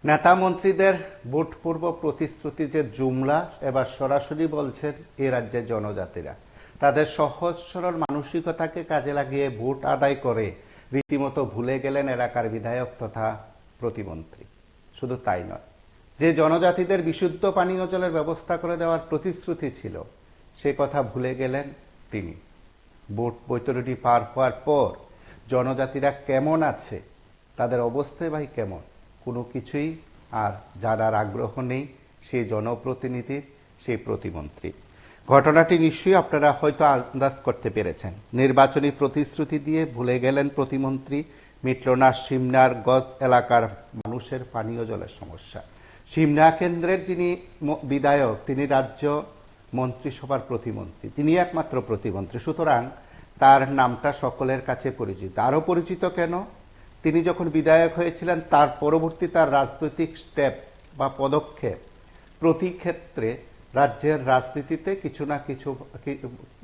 নেতা মন্ত্রীদের ভোটপূর্ব প্রতিশ্রুতি যে জুমলা এবার সরাসরি বলছেন এ রাজ্যের জনজাতিরা তাদের সহজ সরল মানসিকতাকে কাজে লাগিয়ে ভোট আদায় করে রীতিমতো ভুলে গেলেন এলাকার বিধায়ক তথা প্রতিমন্ত্রী। শুধু তাই নয়, যে জনজাতিদের বিশুদ্ধ পানীয় জলের ব্যবস্থা করে দেওয়ার প্রতিশ্রুতি ছিল সে কথা ভুলে গেলেন তিনি। ভোট বৈতরণী পার হওয়ার পর জনজাতিরা কেমন আছে, তাদের অবস্থায় ভাই কেমন, কোনো কিছুই আর জানার আগ্রহ নেই সেই জনপ্রতিনিধির, সেই প্রতিমন্ত্রী। ঘটনাটি নিশ্চয়ই আপনারা হয়তো আন্দাজ করতে পেরেছেন। নির্বাচনী প্রতিশ্রুতি দিয়ে ভুলে গেলেন প্রতিমন্ত্রী মিটল না সিমনার গজ এলাকার মানুষের পানীয় জলের সমস্যা। সিমনা কেন্দ্রের যিনি বিধায়ক তিনি রাজ্য মন্ত্রিসভার প্রতিমন্ত্রী, তিনি একমাত্র প্রতিমন্ত্রী, সুতরাং তার নামটা সকলের কাছে পরিচিত। আরো পরিচিত কেন? তিনি যখন বিধায়ক হয়েছিলেন তার পরবর্তী তার রাজনৈতিক স্টেপ বা পদক্ষেপ প্রতি ক্ষেত্রে রাজ্যের রাজনীতিতে কিছু না কিছু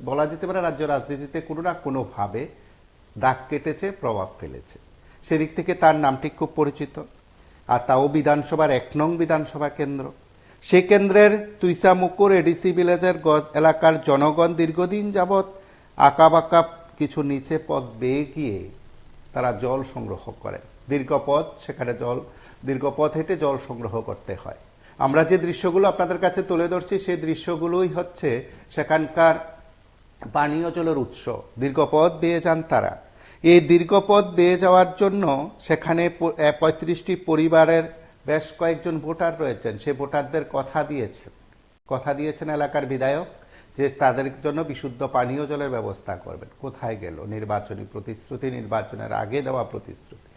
বলা যেতে পারে, রাজ্য রাজনীতিতে কোনো না কোনোভাবে দাগ কেটেছে, প্রভাব ফেলেছে। সেদিক থেকে তার নামটি খুব পরিচিত। আর তাও বিধানসভার ১ নং বিধানসভা কেন্দ্র। সে কেন্দ্রের তুইসামুকুর এডিসি ভিলেজের গজ এলাকার জনগণ দীর্ঘদিন যাবৎ আঁকাবাঁকা কিছু নিচে পথ বেয়ে গিয়ে তারা জল সংগ্রহ করে। দীর্ঘ পথ হেঁটে জল সংগ্রহ করতে হয়। আমরা যে দৃশ্যগুলো আপনাদের কাছে তুলে ধরছি সেই দৃশ্যগুলোই হচ্ছে সেখানকার পানীয় জলের উৎস। দীর্ঘ পথ বেয়ে যান তারা। এই দীর্ঘ পথ বেয়ে যাওয়ার জন্য সেখানে ৩৫টি পরিবারের বেশ কয়েকজন ভোটার রয়েছেন। সে ভোটারদের কথা দিয়েছেন এলাকার বিধায়ক যে তাদের জন্য বিশুদ্ধ পানীয় জলের ব্যবস্থা করবেন। কোথায় গেল নির্বাচনী প্রতিশ্রুতি, নির্বাচনের আগে দেওয়া প্রতিশ্রুতি?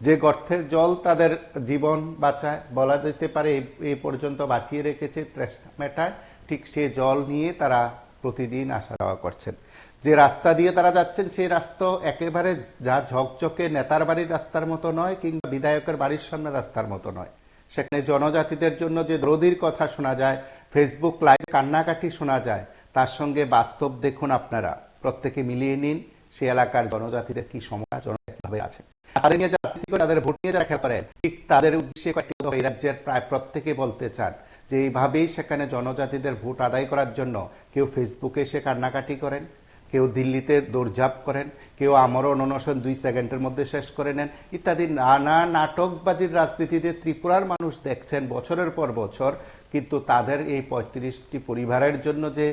যে গর্তের জল তাদের জীবন বাঁচায়, বলা যেতে পারে এই পর্যন্ত বাঁচিয়ে রেখেছে, তৃষ্ণা মেটায়, ঠিক সে জল নিয়ে তারা প্রতিদিন আসা যাওয়া করছেন। যে রাস্তা দিয়ে তারা যাচ্ছেন সেই রাস্তা একেবারে যা ঝকঝকে নেতার বাড়ির রাস্তার মতো নয়, কিংবা বিধায়কের বাড়ির সামনে রাস্তার মতো নয়। সেখানে জনজাতিদের জন্য যে দরদির কথা শোনা যায়, ফেসবুক লাইভ কান্নাকাটি শোনা যায়, তার সঙ্গে বাস্তব দেখুন আপনারা, প্রত্যেকে মিলিয়ে নিন সে এলাকার জনজাতিদের কি সমস্যা জনজাতিভাবে আছে। তাদের নিয়ে যারা রাজনীতি করে, তাদের ভোট নিয়ে যারা খেলা করেন, ঠিক তাদের উদ্দেশ্যে কয়েকটি কথা এই রাজ্যের প্রায় প্রত্যেকে বলতে চান যে এইভাবেই সেখানে জনজাতিদের ভোট আদায় করার জন্য কেউ ফেসবুকে এসে কান্নাকাটি করেন, কেউ দিল্লিতে দৌড়ঝাঁপ করেন, কেউ আমরণ অনশন 2 সেকেন্ডের মধ্যে শেষ করে নেন, ইত্যাদি নানা নাটকবাজির রাজনীতিতে ত্রিপুরার মানুষ দেখছেন বছরের পর বছর। কিন্তু তাদের এই ৩৫টি পরিবারের জন্য যে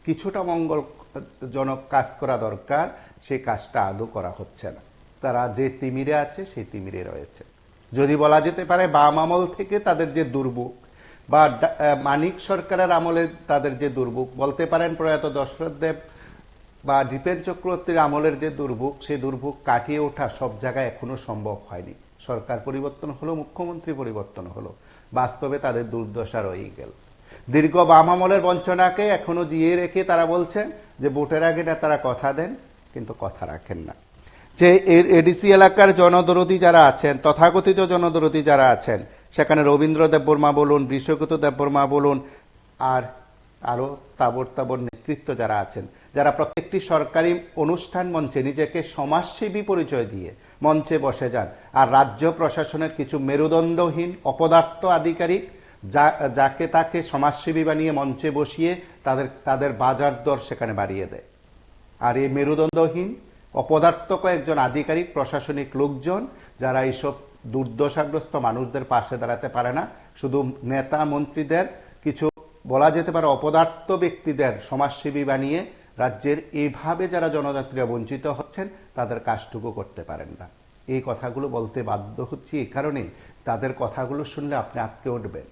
কিছুটা মঙ্গলজনক কাজ করা দরকার সেই কাজটা আদৌ করা হচ্ছে না। তারা যে তিমিরে আছে সেই তিমিরে রয়েছে। যদি বলা যেতে পারে বাম আমল থেকে তাদের যে দুর্ভোগ, বা মানিক সরকারের আমলে তাদের যে দুর্ভোগ, বলতে পারেন প্রয়াত দশরথ দেব বা দীপেন চক্রবর্তীর আমলের যে দুর্ভোগ, সেই দুর্ভোগ কাটিয়ে ওঠা সব জায়গায় এখনো সম্ভব হয়নি। সরকার পরিবর্তন হলো, মুখ্যমন্ত্রী পরিবর্তন হলো, বাস্তবে তাদের দুর্দশা রয়েই গেল। দীর্ঘ বাম আমলের বঞ্চনাকে এখনো জিয়ে রেখে তারা বলছেন যে ভোটের আগে নেতারা কথা দেন কিন্তু কথা রাখেন না। যে এডিসি এলাকার জনদরদি যারা আছেন, তথাকথিত জনদরদি যারা আছেন, সেখানে রবীন্দ্র দেববর্মা বলুন, বৃষগত দেববর্মা বলুন, আর আরো তাবর নেতৃত্ব যারা আছেন, যারা প্রত্যেকটি সরকারি অনুষ্ঠান মঞ্চে নিজেকে সমাজসেবী পরিচয় দিয়ে মঞ্চে বসে যান, আর রাজ্য প্রশাসনের কিছু মেরুদণ্ডহীন অপদার্থ আধিকারিক যাকে তাকে সমাজসেবী বানিয়ে মঞ্চে বসিয়ে তাদের বাজার দর সেখানে বাড়িয়ে দেয়। আর এই মেরুদণ্ডহীন অপদার্থ কয়েকজন আধিকারিক প্রশাসনিক লোকজন যারা এইসব দুর্দশাগ্রস্ত মানুষদের পাশে দাঁড়াতে পারে না, শুধু নেতা মন্ত্রীদের, কিছু বলা যেতে পারে অপদার্থ ব্যক্তিদের সমাজসেবী বানিয়ে রাজ্যের এইভাবে যারা জনজাতিরা বঞ্চিত হচ্ছেন তাদের কাজটুকু করতে পারেন না। এই কথাগুলো বলতে বাধ্য হচ্ছি এই কারণে, তাদের কথাগুলো শুনলে আপনি আটকে উঠবেন।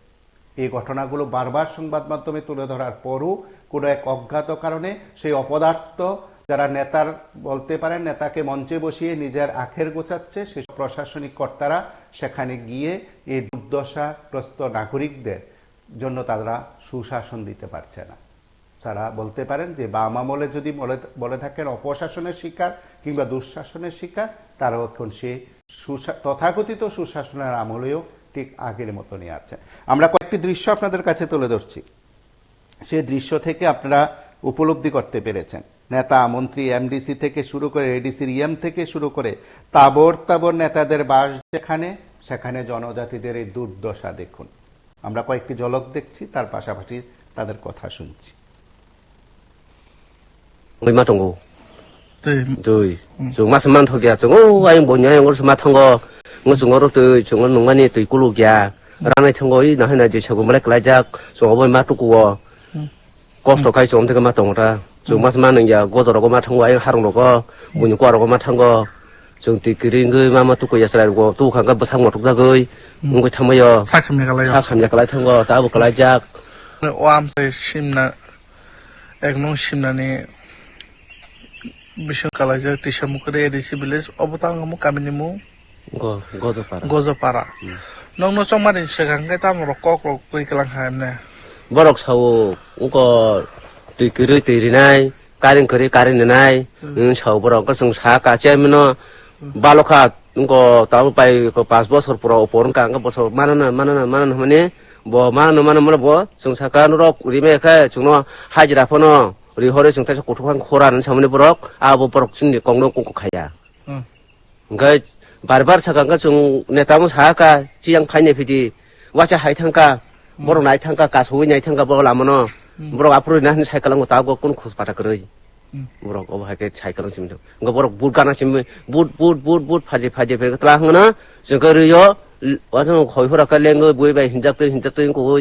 এই ঘটনাগুলো বারবার সংবাদ মাধ্যমে তুলে ধরার পরও কোনো এক অজ্ঞাত কারণে সেই অপদার্থ যারা নেতার বলতে পারেন নেতাকে মঞ্চে বসিয়ে নিজের আখের গোছাচ্ছে, সেই প্রশাসনিক কর্তারা সেখানে গিয়ে এই দুর্দশাগ্রস্ত নাগরিকদের জন্য তারা সুশাসন দিতে পারছে না। তারা বলতে পারেন যে বাম আমলে যদি বলে থাকেন অপশাসনের শিকার কিংবা দুঃশাসনের শিকার, তারাও এখন সে তথাকথিত সুশাসনের আমলেও ঠিক আগের মতনই আছে। আমরা কয়েকটি দৃশ্য আপনাদের কাছে তুলে ধরছি, সেই দৃশ্য থেকে আপনারা উপলব্ধি করতে পেরেছেন নেতা মন্ত্রী এমডিসি থেকে শুরু করে এডিসির ইএম থেকে শুরু করে তাবর নেতাদের বাস যেখানে, সেখানে জনজাতিদের এই দুর্দশা দেখুন। আমরা কয়েকটি ঝলক দেখছি, তার পাশাপাশি তাদের কথা শুনছি। 얼마 정도? 저희 정말 스만 턱이야. 정어 아니 뭐냐 이거 스마 턴거 뭐 정어로 또 정어 농간이 또 이꼴로기야. 라메 턴거이 나해나 이제 저거 뭐래 그라작 정어 얼마 두고 거스터 가이 좀 되게 맞동다. 정말 스만은 야 고더라고 맞은 거 아니 하루로고 뭐니 과라고 맞은 거 정티 그린 그 마마 두고 야스라고 또 간가 뭐 상모 독다 거이 뭔가 참아요. 사감이 갈라요. 사감이 갈라 턴거 다부 갈라작. 오암세 심나 একনং 심나니 বিশ কালাজা টিসামুকরে এডিসি ভিলেজ অবতাঙ্গমু কামিনিমু 거저 봐라. গজপাড়া নংনো চমারি সেখানকাই তাম রকক রক কই কালাং হামনে 버럭 사오 우거 뒤그르 뒤리나이 까린 그리 까린나이 사오 버럭 그 성사 까제면은 발로카 우거 다우 빠이 그 파스포트 프로 보는 까 버서 만원 하면은 뭐 만원 뭐 성사간으로 우리메 그 중노 하지라 포노 우리 허리 정타서 고통한 코라는 사문에 버럭 아버 버럭 진리 공동 꼭꼭 가야 그러니까 바르바르 차간가 중 내다무 사가 지양 파이네 피디 와차 하이탄가 뭐로 나이탄가 가소위 나이탄가 버럭 라면은 뭐로 앞으로 나한 사이클한 거 따고 꾼 코스 받아 그러이 뭐로 어버 하게 사이클한 지면 그러니까 버럭 물 가나 지면 물 파지 베가 따라 하거나 저거를요 와서 거의 허락할 랭거 뭐에 hin작도 있고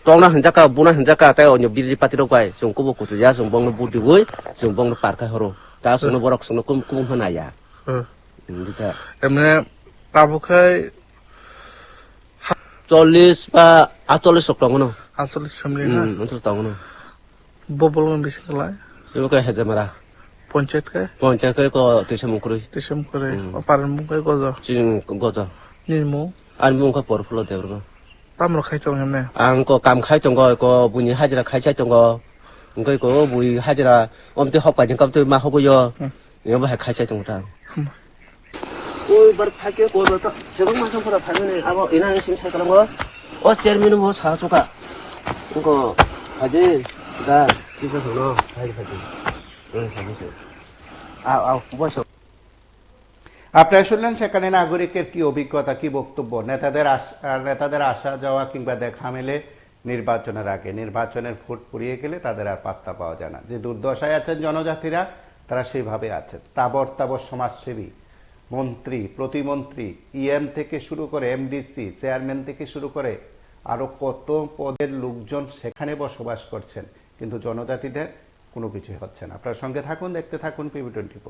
또나 흔작가 문화 흔작가 따요 녀 미리 빠티로 가이 좀 꼬복고도 야 좀 먹는 부디고 좀 먹는 빠르카 허로 다 손을 버럭 손을 꿈 하나야 그러니까 এমনে তাবুখাই 40 বা 48 정도는 আসলে ফ্যামিলি না 먼저 따고는 ববলন বেশি কালাই 이렇게 해자 마라 পঞ্চায়েত কে পঞ্চায়েত 거 대신 먹으러 টিসাম করে পারেন মুখাই গজ 지금 거자 নিমু 아니 뭔가 버럭 풀어 돼 그러면 তাম রখাই চং হেমনে 안거 감 খাই던 거 이거 문이 하지라 খাই던 거 이거 이거 무이 하지라 엄때 헛가진 값도 막 하고요 여보 해 খাই던 거다 오이 bar 팔게 고르다 저것만 상보다 팔면은 아버 이나는 심 살거는 거 어째면은 뭐 사주가 이거 가지 나 집에서 너 가지 응 사주세요 뭐서 আপনারা শুনলেন সেখানে নাগরিকের কি অভিজ্ঞতা, কি বক্তব্য। নেতাদের আসা যাওয়া কিংবা দেখা মেলে নির্বাচনের আগে, নির্বাচনের ফুট পুড়িয়ে গেলে তাদের আর পাত্তা পাওয়া যায় না। যে দুর্দশায় আছেন জনজাতিরা, তারা সেইভাবে আছেন। তাবর সমাজসেবী, মন্ত্রী, প্রতিমন্ত্রী, ইএম থেকে শুরু করে এমডিসি, চেয়ারম্যান থেকে শুরু করে আরো কত পদের লোকজন সেখানে বসবাস করছেন, কিন্তু জনজাতিদের কোনো কিছুই হচ্ছে না। আপনার সঙ্গে থাকুন, দেখতে থাকুন PB24।